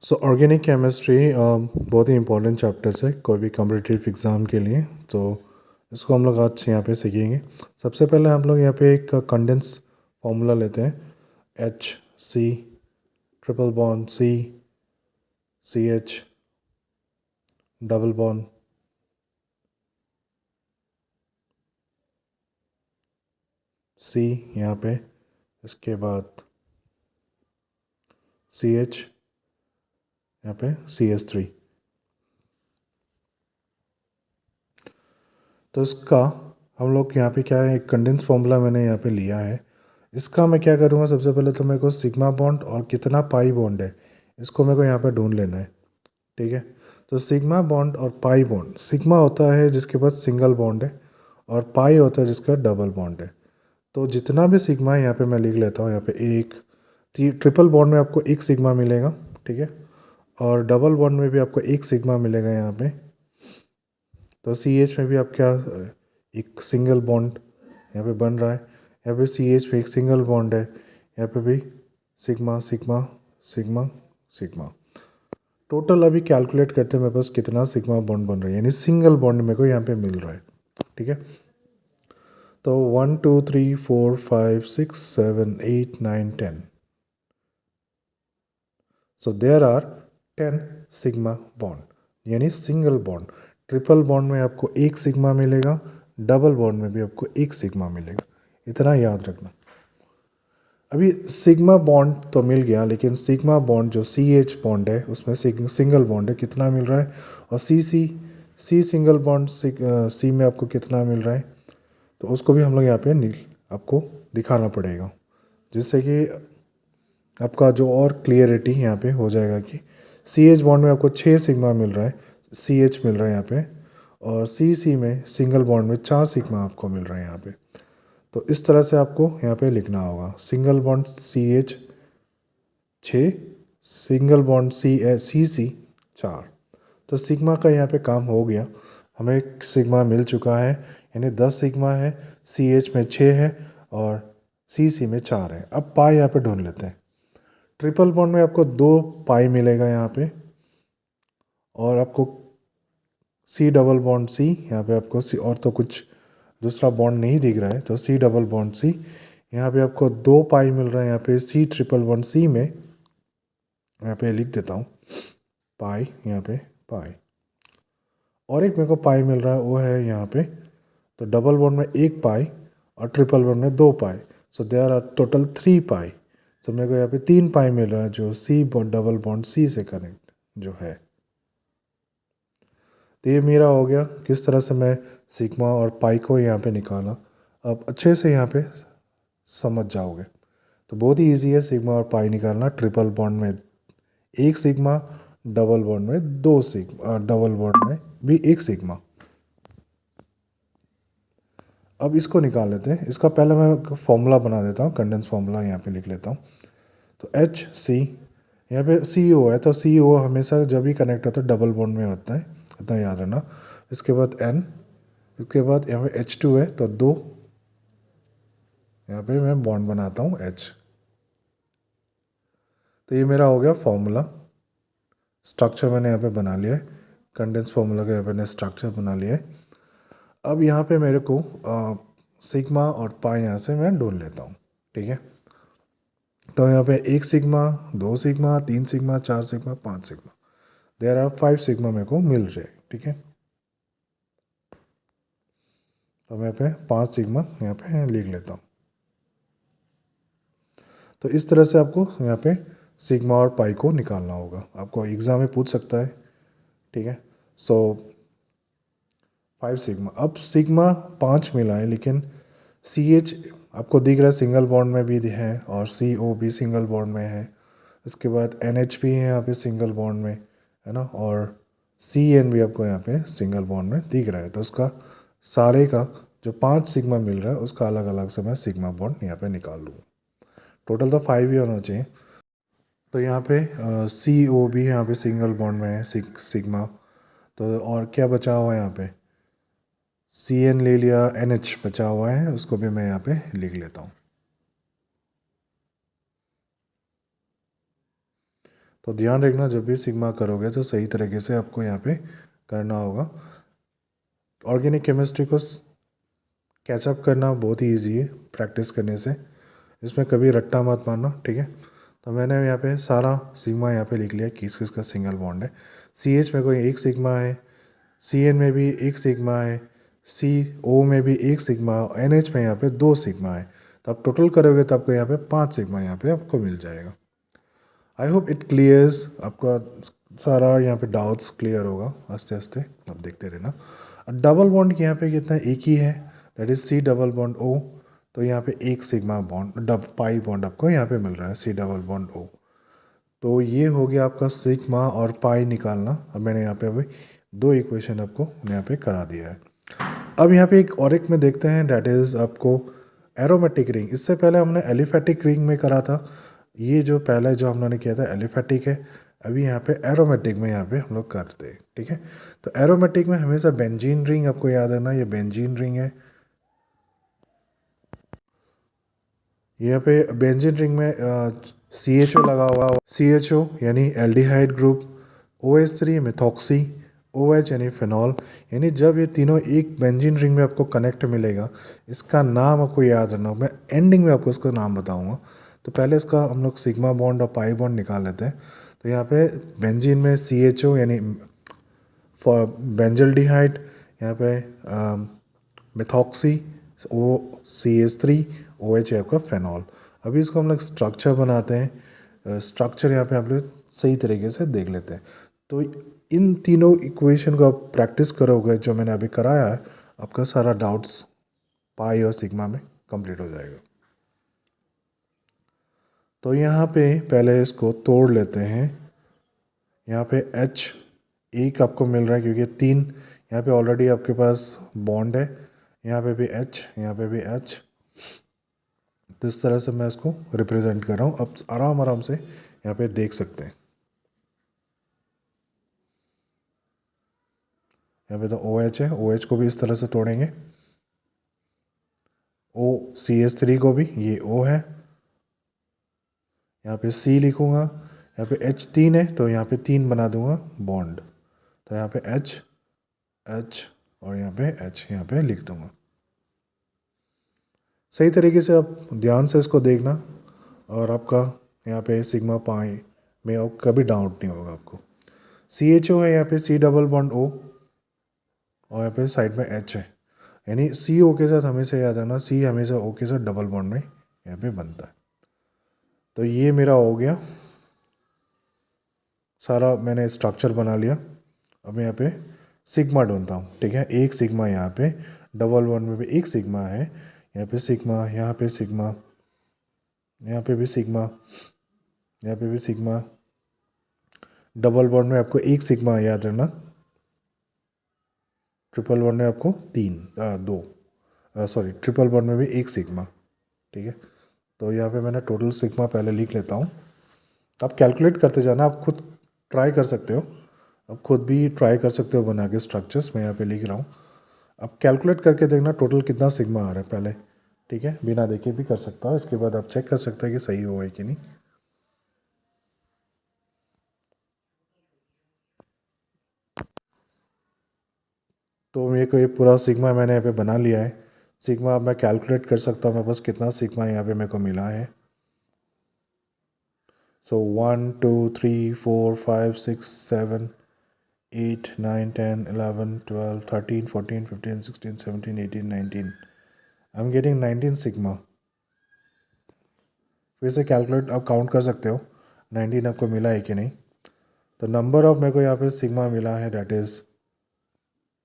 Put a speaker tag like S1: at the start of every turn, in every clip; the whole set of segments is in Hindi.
S1: सो ऑर्गेनिक केमिस्ट्री बहुत ही इंपॉर्टेंट चैप्टर्स है कोई भी कॉम्पिटिटिव एग्ज़ाम के लिए। तो इसको हम लोग आज यहाँ पे सीखेंगे। सबसे पहले हम लोग यहाँ पे एक कंडेंस फार्मूला लेते हैं। H C triple bond C C H double bond C यहाँ पे, इसके बाद सी एच यहाँ पे CH3। तो इसका हम लोग यहाँ पे क्या है, एक कंडेंस फार्मूला मैंने यहाँ पे लिया है। इसका मैं क्या करूँगा, सबसे पहले तो मेरे को सिग्मा बॉन्ड और कितना पाई बॉन्ड है इसको मेरे को यहाँ पे ढूंढ लेना है। ठीक है, तो सिग्मा बॉन्ड और पाई बॉन्ड, सिग्मा होता है जिसके पास सिंगल बॉन्ड है और पाई होता है जिसका डबल बॉन्ड है। तो जितना भी सिग्मा है यहाँ पे मैं लिख लेता हूँ। यहाँ पे एक ट्रिपल बॉन्ड में आपको एक सिग्मा मिलेगा, ठीक है, और डबल बॉन्ड में भी आपको एक सिग्मा मिलेगा यहाँ पे। तो CH में भी आप क्या, एक सिंगल बॉन्ड यहाँ पे बन रहा है। यहाँ पे CH में एक सिंगल बॉन्ड है, यहाँ पे भी sigma sigma sigma sigma. Total अभी कैलकुलेट करते हैं मेरे पास कितना सिग्मा बॉन्ड बन रहा है, यानी सिंगल बॉन्ड मेरे को यहाँ पे मिल रहा है। ठीक है, तो 1 2 3 4 5 6 7 8 9 10। So there are 10 sigma bond यानी सिंगल बॉन्ड। ट्रिपल बॉन्ड में आपको एक सिग्मा मिलेगा, डबल बॉन्ड में भी आपको एक सिग्मा मिलेगा। इतना याद रखना। अभी सिग्मा बॉन्ड तो मिल गया, लेकिन सिग्मा बॉन्ड जो CH बॉन्ड है उसमें सिंगल बॉन्ड है, कितना मिल रहा है, और सी सिंगल बॉन्ड सी में आपको कितना मिल रहा है, तो उसको भी हम लोग यहाँ पे नील आपको दिखाना पड़ेगा, जिससे कि आपका जो और क्लियरिटी यहाँ पे हो जाएगा कि CH बॉन्ड में आपको 6 सिग्मा मिल रहा है, CH मिल रहा है यहाँ पे, और सी में सिंगल बॉन्ड में 4 सिग्मा आपको मिल रहा है यहाँ पे। तो इस तरह से आपको यहाँ पे लिखना होगा, single bond CH 6, single bond CC 4। तो सिग्मा का यहाँ पे काम हो गया, हमें एक सिग्मा मिल चुका है, यानी 10 सिग्मा है, CH में 6 है और CC में 4 है। अब पाई यहाँ पे ढूंढ लेते हैं। ट्रिपल बॉन्ड में आपको 2 पाई मिलेगा यहाँ पे, और आपको C डबल बॉन्ड C यहाँ पे आपको C, और तो कुछ दूसरा बॉन्ड नहीं दिख रहा है, तो C डबल बॉन्ड C यहाँ पे आपको 2 पाई मिल रहा है। यहाँ पे C ट्रिपल बॉन्ड C में यहाँ पे लिख देता हूँ पाई, यहाँ पे पाई, और एक मेरे को पाई मिल रहा है वो है यहाँ पे। तो डबल बॉन्ड में एक पाई और ट्रिपल बॉन्ड में 2 पाई, सो देयर आर टोटल 3 पाई। तो मेरे को यहाँ पे 3 पाई मिल रहा है जो C डबल बॉन्ड C से कनेक्ट जो है। तो ये मेरा हो गया किस तरह से मैं सिग्मा और पाई को यहाँ पे निकाला। अब अच्छे से यहाँ पे समझ जाओगे। तो बहुत ही इजी है सिग्मा और पाई निकालना। ट्रिपल बॉन्ड में एक सिग्मा, डबल बॉन्ड में 2 सिग्मा, डबल बॉन्ड में भी एक सिग्मा। अब इसको निकाल लेते हैं। इसका पहले मैं फॉर्मूला बना देता हूँ, कंडेंस फार्मूला यहाँ पे लिख लेता हूँ। तो HC यहाँ पे CO है, तो CO हमेशा जब भी कनेक्ट होता है डबल बॉन्ड में होता है, इतना याद रखना। इसके बाद N, इसके बाद यहाँ पे H2 है, तो 2 यहाँ पे मैं बॉन्ड बनाता हूँ H। तो ये मेरा हो गया फॉर्मूला। स्ट्रक्चर मैंने यहाँ पे बना लिया है, कंडेंस फार्मूला का यहाँ पे मैंने स्ट्रक्चर बना लिया है। अब यहाँ पे मेरे को सिग्मा और पाई यहाँ से मैं ढूंढ लेता हूँ। ठीक है, तो यहाँ पे 1 sigma, 2 sigma, 3 sigma, 4 sigma, 5 sigma, there are 5 sigma मेरे को मिल रहे। ठीक है, तो मैं पे 5 सिग्मा यहाँ पे लिख लेता हूँ। तो इस तरह से आपको यहाँ पे सिग्मा और पाई को निकालना होगा, आपको एग्ज़ाम में पूछ सकता है। ठीक है, सो 5 सिग्मा। अब सिग्मा 5 मिला है, लेकिन CH आपको दिख रहा है सिंगल बॉन्ड में भी है, और CO भी सिंगल बॉन्ड में है। इसके बाद NH भी है यहाँ पे सिंगल बॉन्ड में, है ना, और CN भी आपको यहाँ पे सिंगल बॉन्ड में दिख रहा है। तो उसका सारे का जो 5 सिग्मा मिल रहा है उसका अलग अलग से मैं सिग्मा बॉन्ड यहाँ पे निकाल लूँगा। टोटल तो 5 ही होना चाहिए। तो यहाँ पे CO भी यहाँ पे सिंगल बॉन्ड में है, सिग्मा। तो और क्या बचा हुआ है यहाँ पे, CN ले लिया, NH बचा हुआ है, उसको भी मैं यहाँ पे लिख लेता हूँ। तो ध्यान रखना जब भी सिग्मा करोगे तो सही तरीके से आपको यहाँ पे करना होगा। ऑर्गेनिक केमिस्ट्री को कैचअप करना बहुत ही ईजी है प्रैक्टिस करने से, इसमें कभी रट्टा मत मारना, ठीक है। तो मैंने यहाँ पे सारा सिग्मा यहाँ पे लिख लिया किस किस का सिंगल बॉन्ड है। CH में कोई एक सिग्मा है, CN में भी एक सिग्मा है, CO में भी एक सिग्मा, NH में यहाँ पे 2 सिग्मा है। तो आप टोटल करोगे तो आपको यहाँ पे 5 सिग्मा यहाँ पे आपको मिल जाएगा। आई होप इट क्लियर्स, आपका सारा यहाँ पे डाउट्स क्लियर होगा आस्ते आस्ते, आप देखते रहना। डबल बॉन्ड के यहाँ पे कितना एक ही है, that is C double bond O। तो यहाँ पे एक सिग्मा बॉन्ड पाई बॉन्ड आपको यहाँ पे मिल रहा है C डबल बॉन्ड O। तो ये हो गया आपका सिग्मा और पाई निकालना। अब मैंने यहाँ पे अभी 2 इक्वेशन आपको यहाँ पे करा दिया है। अब यहाँ पे एक और एक में देखते हैं, डैट इज़ आपको एरोमेटिक रिंग। इससे पहले हमने एलिफेटिक रिंग में करा था, ये जो पहले जो हमने किया था एलिफेटिक है। अभी यहाँ पे एरोमेटिक में यहाँ पे हम लोग करते हैं, ठीक है। तो एरोमेटिक में हमेशा बेंजीन रिंग आपको याद रखना, ये बेंजीन रिंग है। यहाँ पे बेंजीन रिंग में CHO लगा हुआ, CHO यानी aldehyde group, OH3 methoxy, OH यानी फिनॉल। यानी जब ये तीनों एक बेंजीन रिंग में आपको कनेक्ट मिलेगा, इसका नाम आपको याद रखना, मैं एंडिंग में आपको इसका नाम बताऊंगा। तो पहले इसका हम लोग सिग्मा बॉन्ड और पाई बॉन्ड निकाल लेते हैं। तो यहाँ पे बेंजीन में CHO यानी फॉर बेंजल्डिहाइड, यहाँ पे मेथॉक्सी, CH3, OH है आपका फेनॉल। अभी इसको हम लोग स्ट्रक्चर बनाते हैं। स्ट्रक्चर यहाँ पे आप लोग सही तरीके से देख लेते हैं। तो इन तीनों इक्वेशन को आप प्रैक्टिस करोगे जो मैंने अभी कराया है, आपका सारा डाउट्स पाई और सिग्मा में कंप्लीट हो जाएगा। तो यहाँ पे पहले इसको तोड़ लेते हैं। यहाँ पे H एक आपको मिल रहा है क्योंकि 3 यहाँ पे ऑलरेडी आपके पास बॉन्ड है। यहाँ पे भी H, यहाँ पे भी H। तो इस तरह से मैं इसको रिप्रेजेंट कर रहा हूँ। अब आराम आराम से यहाँ पे देख सकते हैं। यहाँ पे तो OH है, OH को भी इस तरह से तोड़ेंगे। CH3 को भी, ये O है। यहाँ पे C लिखूँगा, यहाँ पे H 3 है तो यहाँ पे 3 बना दूंगा बॉन्ड। तो यहाँ पे H और यहाँ पे H यहाँ पे लिख दूंगा। सही तरीके से आप ध्यान से इसको देखना और आपका यहाँ पे सिग्मा पाई में अब कभी डाउट नहीं होगा आपको। CHO है यहाँ पे C डबल बॉन्ड O और यहाँ पे साइड में H है, यानी CO के साथ हमेशा याद रखना, C हमेशा O के साथ डबल बॉन्ड में यहाँ पे बनता है। तो ये मेरा हो गया सारा, मैंने स्ट्रक्चर बना लिया। अब यहाँ पे सिग्मा ढूंढता हूँ, ठीक है। एक सिग्मा यहाँ पे, डबल बॉन्ड में भी एक सिग्मा है, यहाँ पे सिग्मा, यहाँ पे सिग्मा, यहाँ पे भी सिग्मा, यहाँ पे भी सिग्मा। डबल बॉन्ड में आपको एक सिग्मा याद रखना, ट्रिपल बॉन्ड में आपको 2 सॉरी ट्रिपल बॉन्ड में भी एक सिग्मा, ठीक है। तो यहाँ पे मैंने टोटल सिग्मा पहले लिख लेता हूँ। आप कैलकुलेट करते जाना, आप खुद ट्राई कर सकते हो, आप खुद भी ट्राई कर सकते हो बना के स्ट्रक्चर्स। मैं यहाँ पे लिख रहा हूँ, आप कैलकुलेट करके देखना टोटल कितना सिग्मा आ रहा है पहले, ठीक है। बिना देखे भी कर सकता हूँ, इसके बाद आप चेक कर सकते हैं कि सही हुआ है कि नहीं। तो मेरे को ये पूरा सिग्मा मैंने यहाँ पे बना लिया है। सिग्मा अब मैं कैलकुलेट कर सकता हूँ मेरे पास कितना सिग्मा यहाँ पे मेरे को मिला है। सो 1 2 3 4 5 6 7 8 9 10 11 12 13 14 15 16 17 18 19 आई एम गेटिंग 19 सिग्मा। फिर से कैलकुलेट आप काउंट कर सकते हो 19 आपको मिला है कि नहीं। तो नंबर ऑफ मेरे को यहाँ पे सिग्मा मिला है, डैट इज़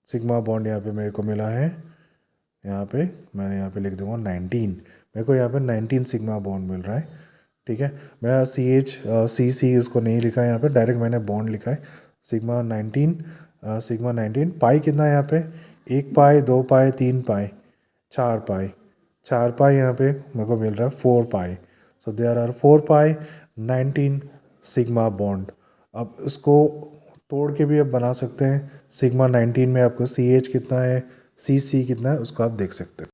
S1: सिग्मा बॉन्ड यहाँ पे मेरे को मिला है, यहाँ पे मैंने यहाँ पे लिख दूंगा 19। मेरे को यहाँ पे 19 सिग्मा बॉन्ड मिल रहा है, ठीक है। मैं CH इसको नहीं लिखा है यहाँ पे, डायरेक्ट मैंने बॉन्ड लिखा है सिग्मा 19। सिग्मा 19 पाई कितना है यहाँ पे, 1 पाई 2 पाई 3 पाई 4 पाई, 4 पाई यहाँ पे मेरे को मिल रहा है 4 pi. So there are 4 pi 19 sigma bond. अब इसको तोड़ के भी आप बना सकते हैं। सिग्मा 19 में आपको CH कितना है, CC कितना है, उसको आप देख सकते हैं।